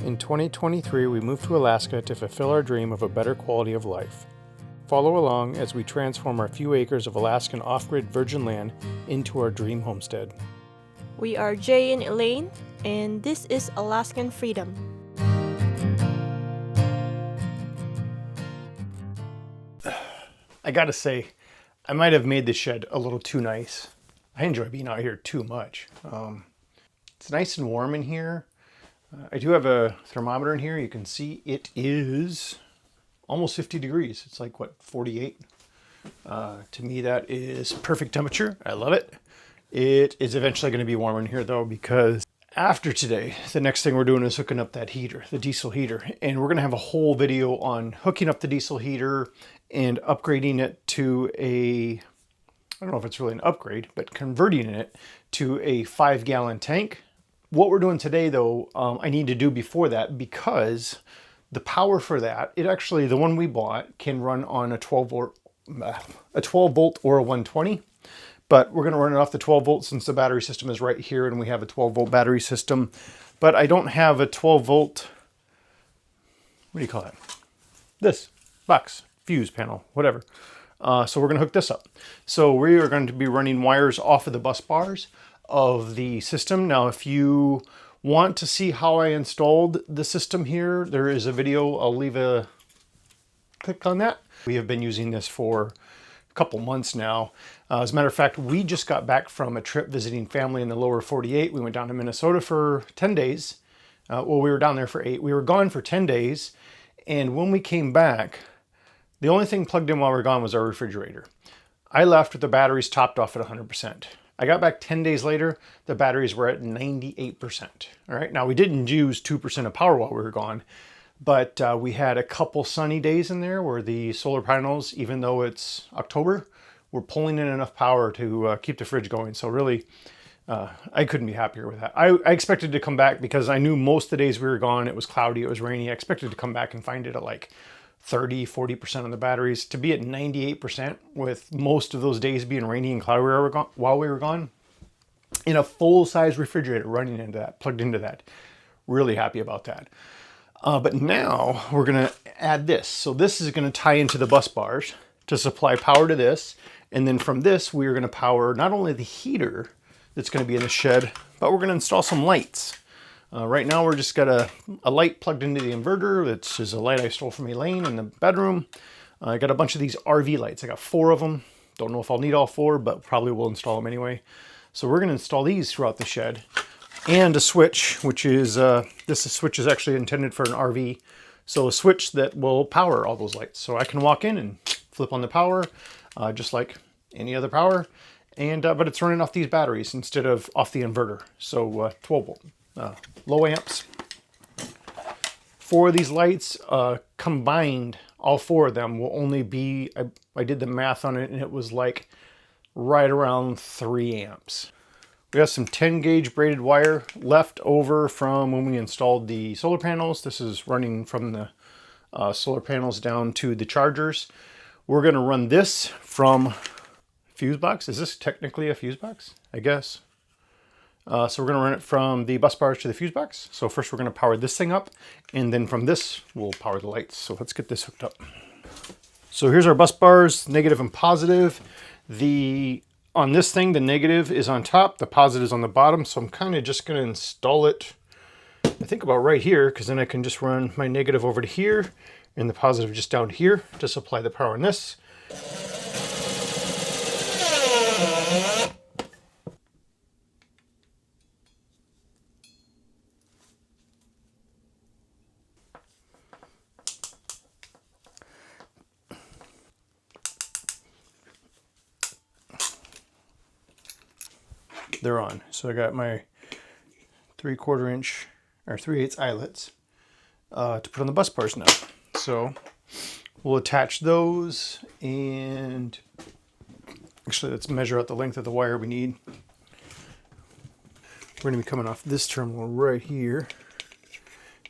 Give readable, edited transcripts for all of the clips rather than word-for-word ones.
In 2023, we moved to Alaska to fulfill our dream of a better quality of life. Follow along as we transform our few acres of Alaskan off-grid virgin land into our dream homestead. We are Jay and Elaine, and this is Alaskan Freedom. I gotta say, I might have made this shed a little too nice. I enjoy being out here too much. It's nice and warm in here. I do have a thermometer in here. You can see it is almost 50 degrees. It's like, what, 48? To me, that is perfect temperature. I love it. It is eventually going to be warmer in here, though, because after today, the next thing we're doing is hooking up that heater, the diesel heater. And we're going to have a whole video on hooking up the diesel heater and upgrading it to a, I don't know if it's really an upgrade, but converting it to a 5-gallon tank. What we're doing today, though, I need to do before that, because the power for that, it actually, the one we bought can run on a 12 volt or a 120, but we're going to run it off the 12 volt since the battery system is right here and we have a 12 volt battery system. But I don't have a 12 volt, what do you call it? This box, fuse panel, whatever. So we're going to hook this up. So we are going to be running wires off of the bus bars of the system. Now, if you want to see how I installed the system here, there is a video. I'll leave a click on that. We have been using this for a couple months now. As a matter of fact, we just got back from a trip visiting family in the lower 48. We went down to Minnesota for 10 days. Well, we were down there for 8. We were gone for 10 days. And when we came back, the only thing plugged in while we were gone was our refrigerator. I left with the batteries topped off at 100%. I got back 10 days later, the batteries were at 98%. All right, now we didn't use 2% of power while we were gone, but we had a couple sunny days in there where the solar panels, even though it's October, were pulling in enough power to keep the fridge going. So really, I couldn't be happier with that. I expected to come back because I knew most of the days we were gone, it was cloudy, it was rainy. I expected to come back and find it at like 30, 40% of the batteries. To be at 98% with most of those days being rainy and cloudy while we were gone, in a full-size refrigerator running into that, plugged into that. Really happy about that. But now we're gonna add this. So this is gonna tie into the bus bars to supply power to this. And then from this, we're gonna power not only the heater that's gonna be in the shed, but we're gonna install some lights. Right now we're just got a light plugged into the inverter. It's is a light I stole from Elaine in the bedroom. I got a bunch of these RV lights. I got 4 of them. Don't know if I'll need all 4, but probably will install them anyway. So we're going to install these throughout the shed. And a switch, which is, this switch is actually intended for an RV. So a switch that will power all those lights. So I can walk in and flip on the power, just like any other power. And but it's running off these batteries instead of off the inverter. So 12 volt. Low amps. 4 of these lights combined, all 4 of them will only be, I did the math on it and it was like right around 3 amps. We have some 10 gauge braided wire left over from when we installed the solar panels. This is running from the solar panels down to the chargers. We're going to run this from fuse box. Is this technically a fuse box? I guess. So we're going to run it from the bus bars to the fuse box. So first we're going to power this thing up, and then from this we'll power the lights. So let's get this hooked up. So here's our bus bars, negative and positive. On this thing, the negative is on top, the positive is on the bottom. So I'm kind of just going to install it, I think about right here, because then I can just run my negative over to here and the positive just down here to supply the power in this. They're on. So I got my 3/4 inch or 3/8 eyelets to put on the bus bars now. So we'll attach those, and actually let's measure out the length of the wire we need. We're going to be coming off this terminal right here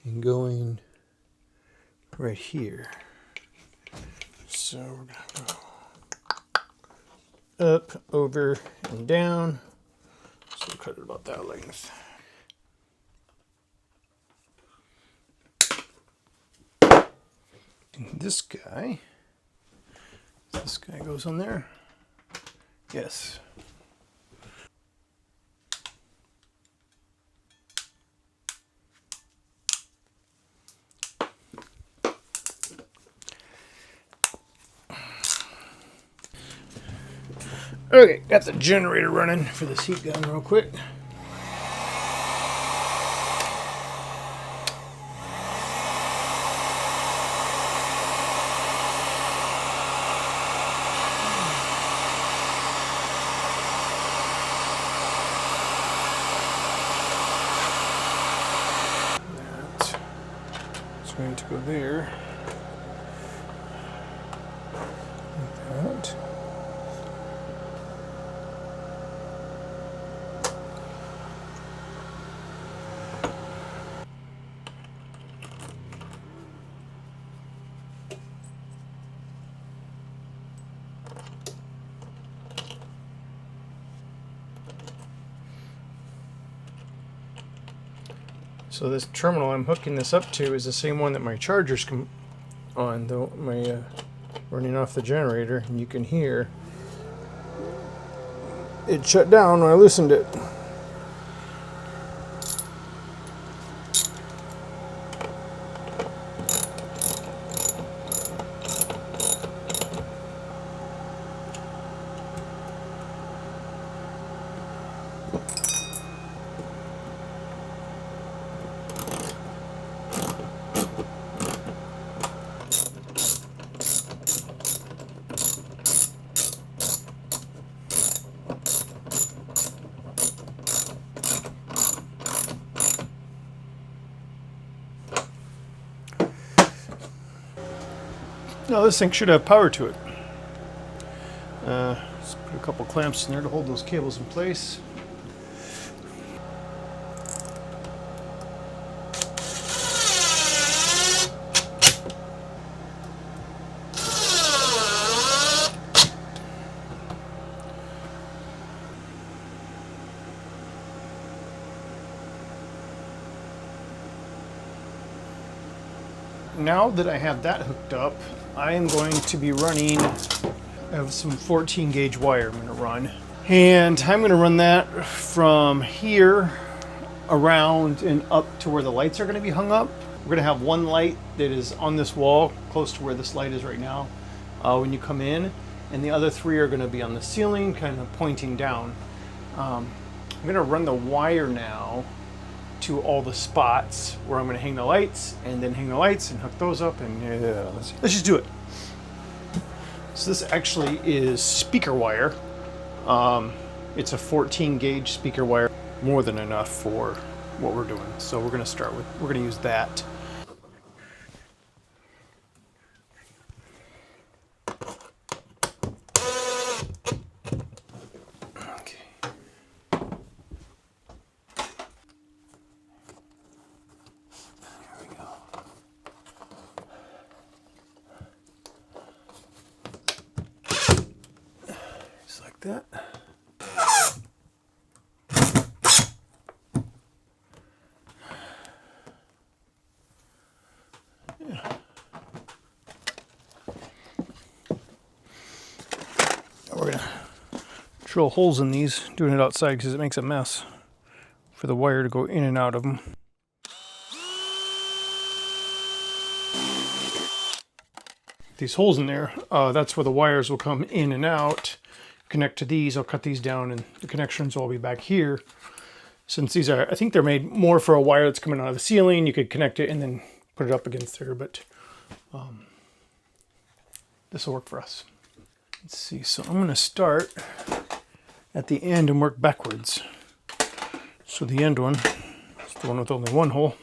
and going right here. So we're going to go up, over, and down. So we'll cut it about that length. This guy goes on there. Yes. Okay, got the generator running for this heat gun real quick. That's going to go there. Like that. So this terminal I'm hooking this up to is the same one that my chargers come on, though my running off the generator, and you can hear it shut down when I loosened it. No, this thing should have power to it. Let's put a couple clamps in there to hold those cables in place. Now that I have that hooked up, I am going to be running, I have some 14 gauge wire I'm going to run. And I'm going to run that from here around and up to where the lights are going to be hung up. We're going to have one light that is on this wall, close to where this light is right now, when you come in. And the other three are going to be on the ceiling, kind of pointing down. I'm going to run the wire now to all the spots where I'm going to hang the lights, and then hang the lights and hook those up, and let's just do it. So this actually is speaker wire. It's a 14 gauge speaker wire, more than enough for what we're doing. So we're going to use that. That. Yeah. We're gonna drill holes in these, doing it outside because it makes a mess for the wire to go in and out of them. These holes in there, that's where the wires will come in and out. Connect to these. I'll cut these down and the connections will be back here. Since these are, I think they're made more for a wire that's coming out of the ceiling. You could connect it and then put it up against there, but this will work for us. Let's see, so I'm going to start at the end and work backwards. So the end one is the one with only one hole.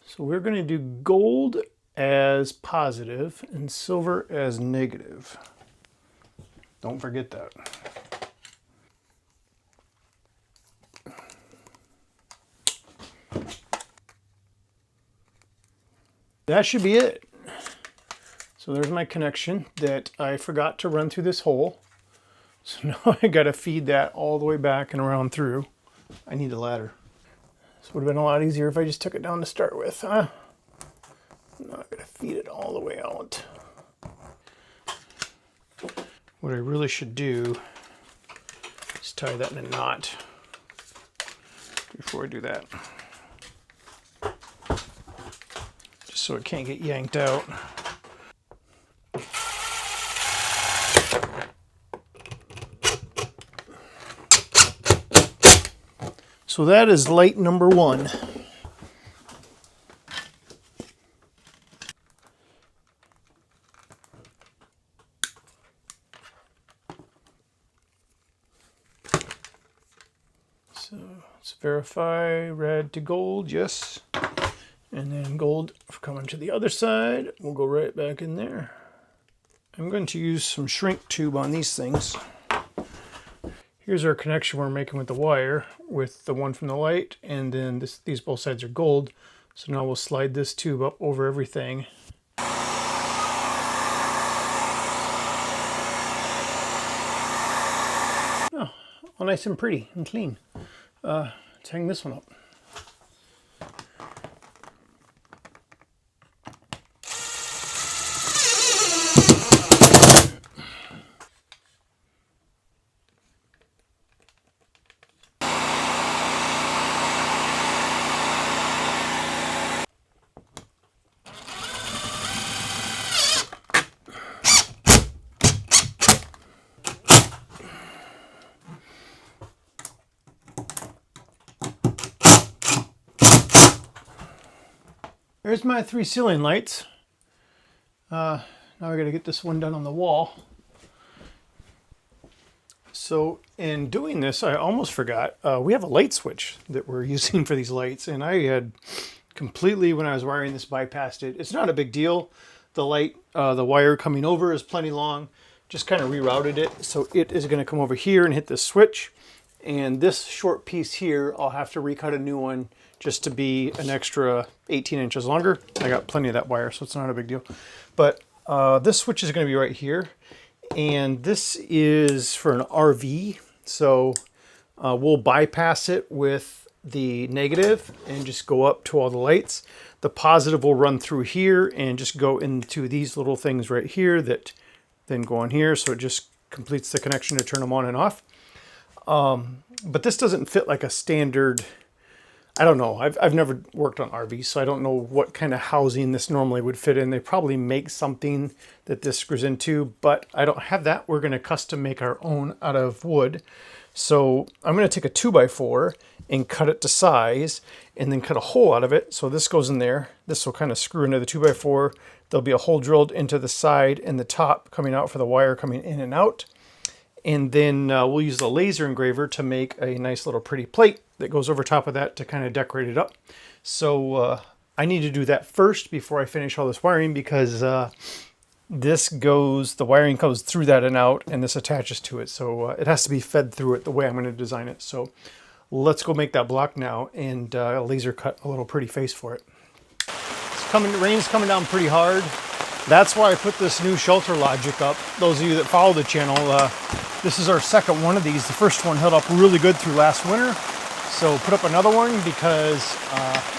So we're going to do gold as positive and silver as negative. Don't forget that. That should be it. So there's my connection that I forgot to run through this hole. So now I got to feed that all the way back and around through. I need a ladder. This would have been a lot easier if I just took it down to start with, huh? Now I've got to feed it all the way out. What I really should do is tie that in a knot before I do that. Just so it can't get yanked out. So that is light number 1. So let's verify red to gold, yes. And then gold coming to the other side. We'll go right back in there. I'm going to use some shrink tube on these things. Here's our connection we're making with the wire, with the one from the light, and then these both sides are gold. So now we'll slide this tube up over everything. Oh, all nice and pretty and clean. Let's hang this one up. There's my 3 ceiling lights. Now I gotta get this one done on the wall. So in doing this, I almost forgot, we have a light switch that we're using for these lights, and I had completely, when I was wiring this, bypassed it. It's not a big deal. The light, the wire coming over is plenty long. Just kind of rerouted it. So it is gonna come over here and hit this switch. And this short piece here, I'll have to recut a new one just to be an extra 18 inches longer. I got plenty of that wire, so it's not a big deal. But this switch is going to be right here. And this is for an RV. So we'll bypass it with the negative and just go up to all the lights. The positive will run through here and just go into these little things right here that then go on here. So it just completes the connection to turn them on and off. But this doesn't fit like a standard, I don't know. I've never worked on RVs, so I don't know what kind of housing this normally would fit in. They probably make something that this screws into, but I don't have that. We're going to custom make our own out of wood. So I'm going to take a 2x4 and cut it to size and then cut a hole out of it. So this goes in there. This will kind of screw into the 2x4. There'll be a hole drilled into the side and the top coming out for the wire coming in and out. And then we'll use the laser engraver to make a nice little pretty plate that goes over top of that to kind of decorate it up. So I need to do that first before I finish all this wiring, because the wiring goes through that and out, and this attaches to it. So it has to be fed through it the way I'm going to design it. So let's go make that block now and laser cut a little pretty face for it. Rain's coming down pretty hard. That's why I put this new shelter logic up. Those of you that follow the channel, this is our second one of these. The first one held up really good through last winter. So put up another one because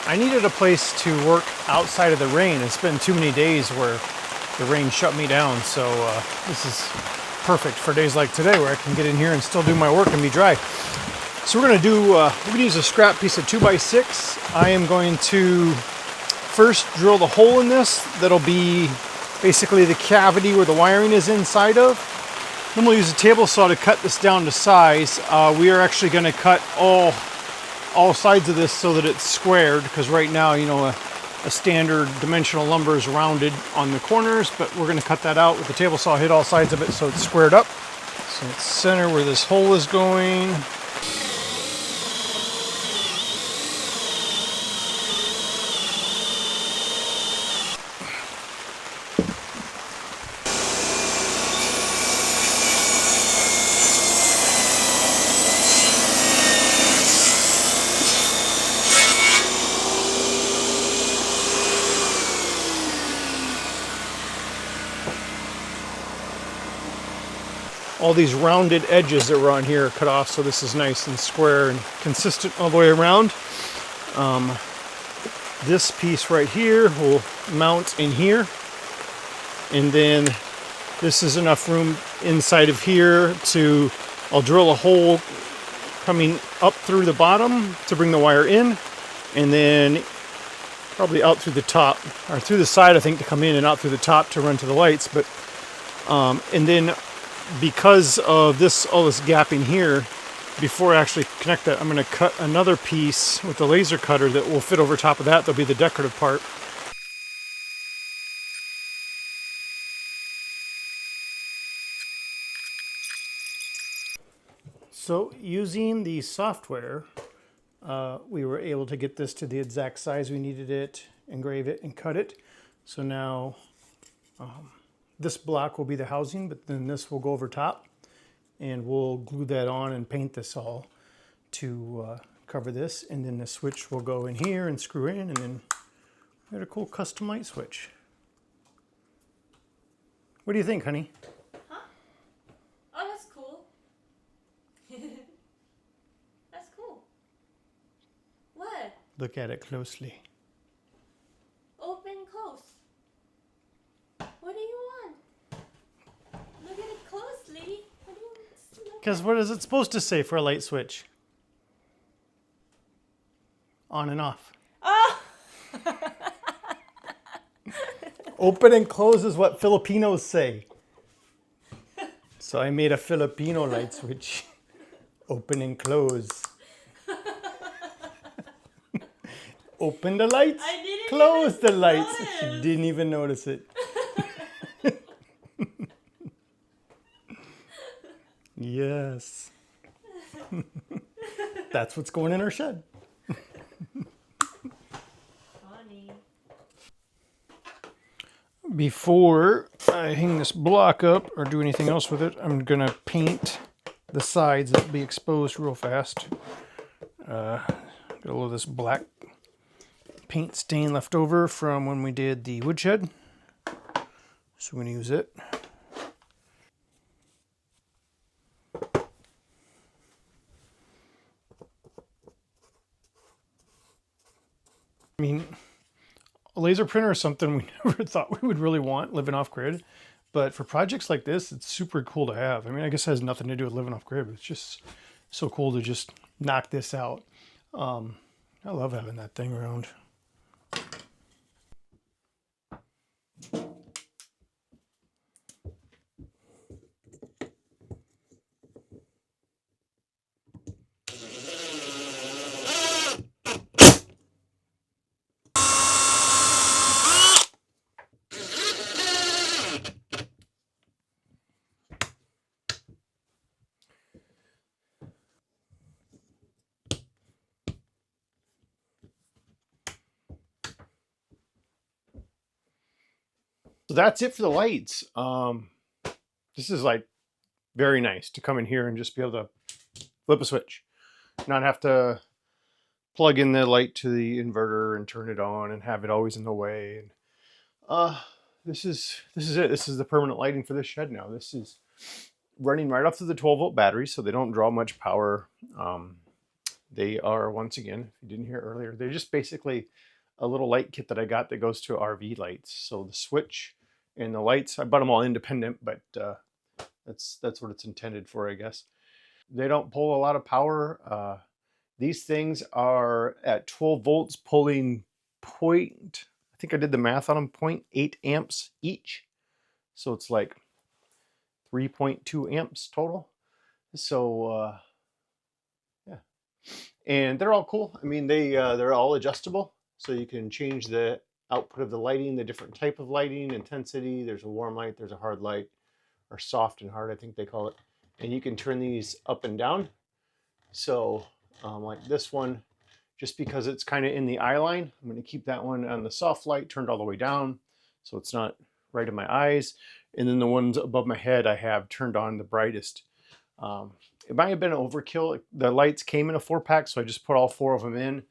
I needed a place to work outside of the rain. It's been too many days where the rain shut me down. So this is perfect for days like today where I can get in here and still do my work and be dry. So we're gonna use a scrap piece of 2x6. I am going to first drill the hole in this. That'll be basically the cavity where the wiring is inside of. Then we'll use a table saw to cut this down to size. We are actually going to cut all sides of this so that it's squared, because right now, you know, a standard dimensional lumber is rounded on the corners, but we're going to cut that out with the table saw, hit all sides of it so it's squared up. So it's center where this hole is going. All these rounded edges that were on here are cut off, so this is nice and square and consistent all the way around. This piece right here will mount in here, and then this is enough room inside of here to, I'll drill a hole coming up through the bottom to bring the wire in, and then probably out through the top, or through the side I think, to come in, and out through the top to run to the lights. But and then because of this, all this gapping here, before I actually connect that, I'm going to cut another piece with the laser cutter that will fit over top of that. That'll be the decorative part. So using the software, we were able to get this to the exact size we needed it, engrave it, and cut it. So now this block will be the housing, but then this will go over top, and we'll glue that on and paint this all to cover this. And then the switch will go in here and screw in, and then we got a cool custom light switch. What do you think, honey? Huh? Oh, that's cool. That's cool. What? Look at it closely. Open, close. What do you want? Look at it closely. What do you want? Because what is it supposed to say for a light switch? On and off. Oh! Open and close is what Filipinos say. So I made a Filipino light switch. Open and close. Open the lights, I didn't close even the lights. notice. She didn't even notice it. Yes. That's what's going in our shed. Funny. Before I hang this block up or do anything else with it, I'm going to paint the sides that'll be exposed real fast. Got a little of this black paint stain left over from when we did the woodshed, so I'm going to use it. I mean, a laser printer is something we never thought we would really want living off grid, but for projects like this, it's super cool to have. I mean, I guess it has nothing to do with living off grid, but it's just so cool to just knock this out. I love having that thing around. So that's it for the lights. This is like very nice to come in here and just be able to flip a switch, not have to plug in the light to the inverter and turn it on and have it always in the way. And this is it. This is the permanent lighting for this shed now. This is running right off of the 12-volt battery, so they don't draw much power. They are, once again, if you didn't hear earlier, they're just basically a little light kit that I got that goes to RV lights. So the switch and the lights, I bought them all independent, but that's what it's intended for, I guess. They don't pull a lot of power. These things are at 12 volts pulling I think I did the math on them, 0.8 amps each. So it's like 3.2 amps total. So yeah, and they're all cool. I mean, they're all adjustable, so you can change the output of the lighting, the different type of lighting, intensity. There's a warm light, there's a hard light, or soft and hard, I think they call it. And you can turn these up and down. So like this one, just because it's kind of in the eye line, I'm going to keep that one on the soft light turned all the way down, so it's not right in my eyes. And then the ones above my head I have turned on the brightest. It might have been an overkill. The lights came in a 4-pack, so I just put all 4 of them in.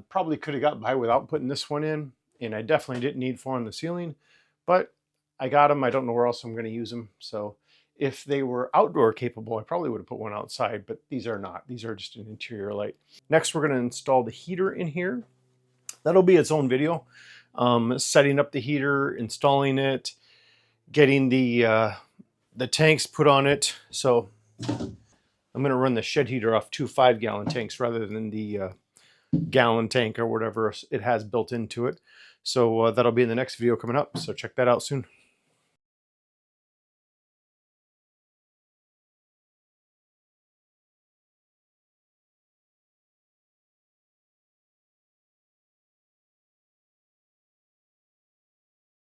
Probably could have got by without putting this one in, and I definitely didn't need 4 on the ceiling, but I got them. I don't know where else I'm going to use them. So If they were outdoor capable, I probably would have put one outside, but these are not. These are just an interior light. Next, we're going to install the heater in here. That'll be its own video. Setting up the heater, installing it, getting the tanks put on it. So I'm going to run the shed heater off 2 5-gallon tanks rather than the gallon tank or whatever it has built into it. So that'll be in the next video coming up. So check that out soon.